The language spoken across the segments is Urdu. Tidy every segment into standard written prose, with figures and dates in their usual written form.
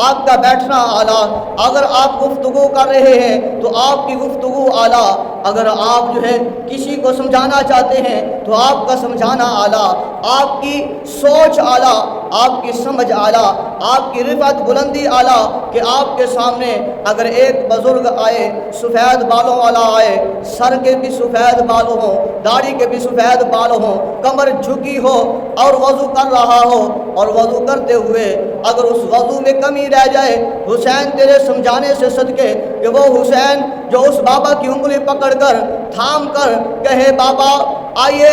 آپ کا بیٹھنا اعلیٰ، اگر آپ گفتگو کر رہے ہیں تو آپ کی گفتگو اعلیٰ، اگر آپ جو ہے کسی کو سمجھانا چاہتے ہیں تو آپ کا سمجھانا اعلیٰ، آپ کی سوچ اعلیٰ، آپ کی سمجھ اعلیٰ، آپ کی رفعت بلندی اعلیٰ، کہ آپ کے سامنے اگر ایک بزرگ آئے، سفید بالوں والا آئے، سر کے بھی سفید بال ہوں، داڑھی کے بھی سفید بال ہوں، کمر جھکی ہو اور وضو کر رہا ہو، اور وضو کرتے ہوئے اگر اس وضو میں کمی رہ جائے، حسین تیرے سمجھانے سے صدقے کہ وہ حسین جو اس بابا کی انگلی پکڑ کر تھام کر کہے بابا آئیے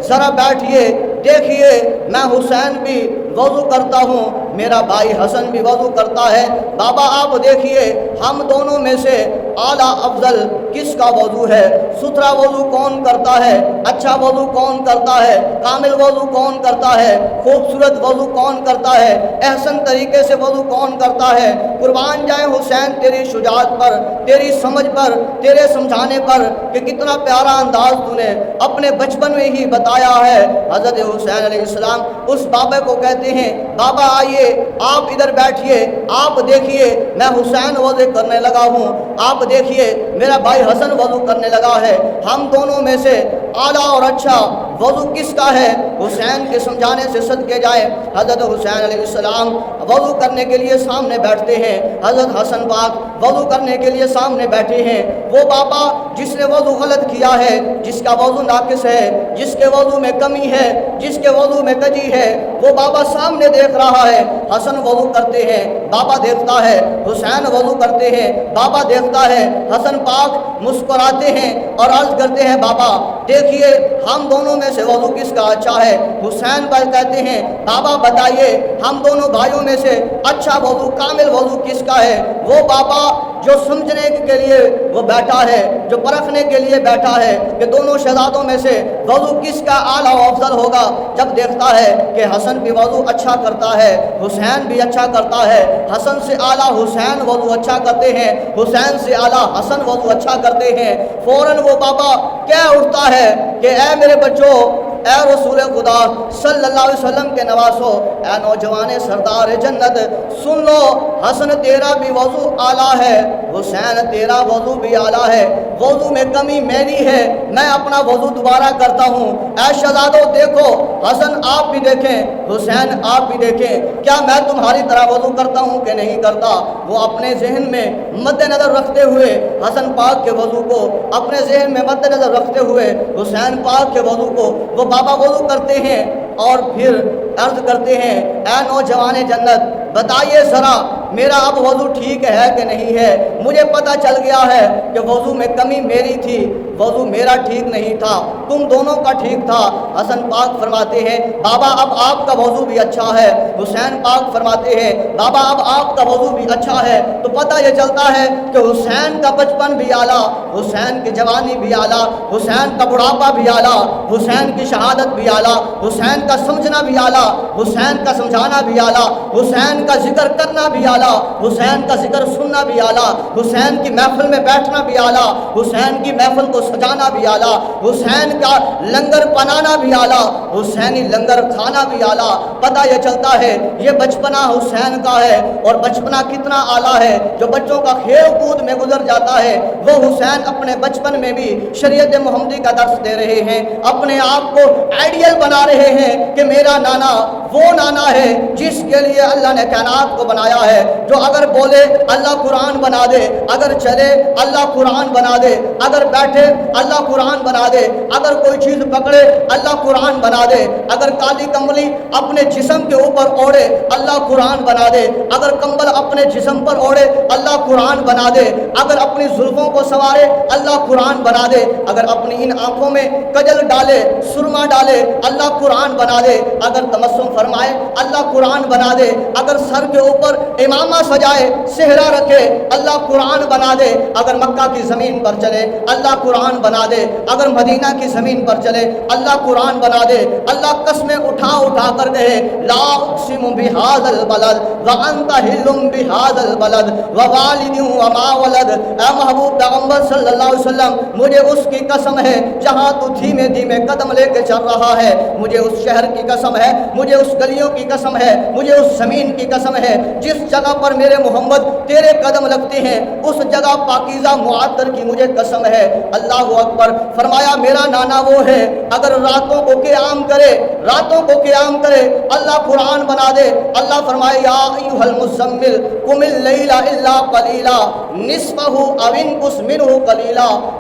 ذرا بیٹھیے، دیکھیے میں حسین بھی وضو کرتا ہوں، میرا بھائی حسن بھی وضو کرتا ہے، بابا آپ دیکھیے ہم دونوں میں سے اعلیٰ افضل کس کا وضو ہے، ستھرا وضو کون کرتا ہے، اچھا وضو کون کرتا ہے، کامل وضو کون کرتا ہے، خوبصورت وضو کون کرتا ہے، احسن طریقے سے وضو کون کرتا ہے۔ قربان جائیں حسین تیری شجاعت پر، تیری سمجھ پر، تیرے سمجھانے پر کہ کتنا پیارا انداز تو نے اپنے بچپن میں ہی بتایا ہے۔ حضرت حسین علیہ السلام اس بابا کو کہتے ہیں بابا آئیے آپ ادھر بیٹھیے، آپ دیکھیے میں حسین وضو کرنے لگا ہوں، آپ دیکھیے میرا بھائی حسن وضو کرنے لگا ہے، ہم دونوں میں سے اعلیٰ اور اچھا وضو کس کا ہے؟ حسین کے سمجھانے سے صدقے جائے حضرت حسین علیہ السلام وضو کرنے کے لیے سامنے بیٹھتے ہیں، حضرت حسن پاک وضو کرنے کے لیے سامنے بیٹھے ہیں۔ وہ بابا جس نے وضو غلط کیا ہے، جس کا وضو ناقص ہے، جس کے وضو میں کمی ہے، جس کے وضو میں کجی ہے، وہ بابا سامنے دیکھ رہا ہے، حسن وضو کرتے ہیں بابا دیکھتا ہے، حسین وضو کرتے ہیں بابا دیکھتا ہے، حسن پاک مسکراتے ہیں اور عرض کرتے ہیں بابا دیکھیے ہم دونوں میں سے وضو کس کا اچھا ہے۔ حسین بھائی کہتے ہیں بابا بتائیے ہم دونوں بھائیوں میں سے اچھا وضو کامل وضو کس کا ہے۔ وہ بابا جو سمجھنے کے لیے وہ بیٹھا ہے، جو پرکھنے کے لیے بیٹھا ہے کہ دونوں شہزادوں میں سے وضو کس کا اعلیٰ و افضل ہوگا، جب دیکھتا ہے کہ حسن بھی وضو اچھا کرتا ہے، حسین بھی اچھا کرتا ہے، حسن سے اعلیٰ حسین وضو اچھا کرتے ہیں، حسین سے اعلیٰ حسن وضو اچھا کرتے ہیں، فوراً وہ بابا کہہ اٹھتا ہے کہ اے میرے بچوں، اے رسول خدا صلی اللہ علیہ وسلم کے نواسو، اے نوجوان سردار جنت سن لو، حسن تیرا بھی وضو اعلیٰ ہے، حسین تیرا وضو بھی اعلیٰ ہے، وضو میں کمی میری ہے، میں اپنا وضو دوبارہ کرتا ہوں، اے شہزادو دیکھو حسن آپ بھی دیکھیں، حسین آپ بھی دیکھیں، کیا میں تمہاری طرح وضو کرتا ہوں کہ نہیں کرتا۔ وہ اپنے ذہن میں مد نظر رکھتے ہوئے حسن پاک کے وضو کو اپنے ذہن میں مد نظر رکھتے ہوئے حسین پاک کے وضو کو وہ بابا وضو کرتے ہیں اور پھر عرض کرتے ہیں اے نوجوان جنت بتائیے ذرا میرا اب وضو ٹھیک ہے کہ نہیں ہے، مجھے پتہ چل گیا ہے کہ وضو میں کمی میری تھی، وضو میرا ٹھیک نہیں تھا، تم دونوں کا ٹھیک تھا۔ حسن پاک فرماتے ہیں بابا اب آپ کا وضو بھی اچھا ہے، حسین پاک فرماتے ہیں بابا اب آپ کا وضو بھی اچھا ہے، تو پتہ یہ چلتا ہے کہ حسین کا بچپن بھی اعلیٰ، حسین کی جوانی بھی اعلیٰ، حسین کا بڑھاپا بھی اعلیٰ، حسین کی شہادت بھی اعلیٰ، حسین کا سمجھنا بھی اعلیٰ، حسین کا سمجھانا بھی اعلیٰ، حسین کا ذکر کرنا بھی اعلیٰ، حسین کا ذکر سننا بھی اعلیٰ، حسین کی محفل میں بیٹھنا بھی اعلیٰ، حسین کی محفل کو سجانا بھی اعلیٰ، حسین کا لنگر بنانا بھی اعلیٰ، حسینی لنگر کھانا بھی اعلیٰ۔ پتہ یہ چلتا ہے یہ بچپنا حسین کا ہے، اور بچپنا کتنا اعلیٰ ہے، جو بچوں کا کھیل کود میں گزر جاتا ہے، وہ حسین اپنے بچپن میں بھی شریعت محمدی کا درس دے رہے ہیں، اپنے آپ کو آئیڈیل بنا رہے ہیں کہ میرا نانا وہ نانا ہے جس کے لیے اللہ نے کائنات کو بنایا ہے، جو اگر بولے اللہ قرآن بنا دے، اگر چلے اللہ قرآن بنا دے، اگر بیٹھے اللہ قرآن بنا دے، اگر کوئی چیز پکڑے اللہ قرآن بنا دے، اگر کالی کمبلی اپنے جسم کے اوپر اوڑھے اللہ قرآن بنا دے، اگر کمبل اپنے جسم پر اوڑھے اللہ قرآن بنا دے، اگر اپنی زلفوں کو سنوارے اللہ قرآن بنا دے، اگر اپنی ان آنکھوں میں کجل ڈالے سرما ڈالے اللہ قرآن بنا دے، اگر تمسم فرمائے اللہ قرآن بنا دے، اگر سر کے اوپر امامہ سجائے صحرا رکھے اللہ قرآن بنا دے، اگر مکہ کی زمین پر چلے اللہ قرآن بنا دے، اگر مدینہ کی زمین پر چلے اللہ قرآن بنا دے۔ اللہ قسمیں اٹھا اٹھا کر کہے لا اقسم بہذا البلد وانت حل بہذا البلد ووالد وما ولد، اے محبوب پیغمبر صلی اللہ علیہ وسلم مجھے اس کی قسم ہے جہاں تو دھیمے دھیمے قدم لے کے چل رہا ہے، مجھے اس شہر کی قسم ہے، مجھے اس اس گلیوں کی قسم ہے، مجھے اس زمین کی قسم ہے جس جگہ پر میرے محمد تیرے قدم لگتے ہیں، اس جگہ پاکیزہ معطر کی مجھے قسم ہے۔ اللہ اکبر۔ فرمایا میرا نانا وہ ہے اگر راتوں کو قیام کرے، راتوں کو قیام کرے، اللہ قرآن بنا دے۔ اللہ فرمائے یا ایھا المزمل قم اللیل الا قلیلا نصفہ او انقص منہ قلیلا۔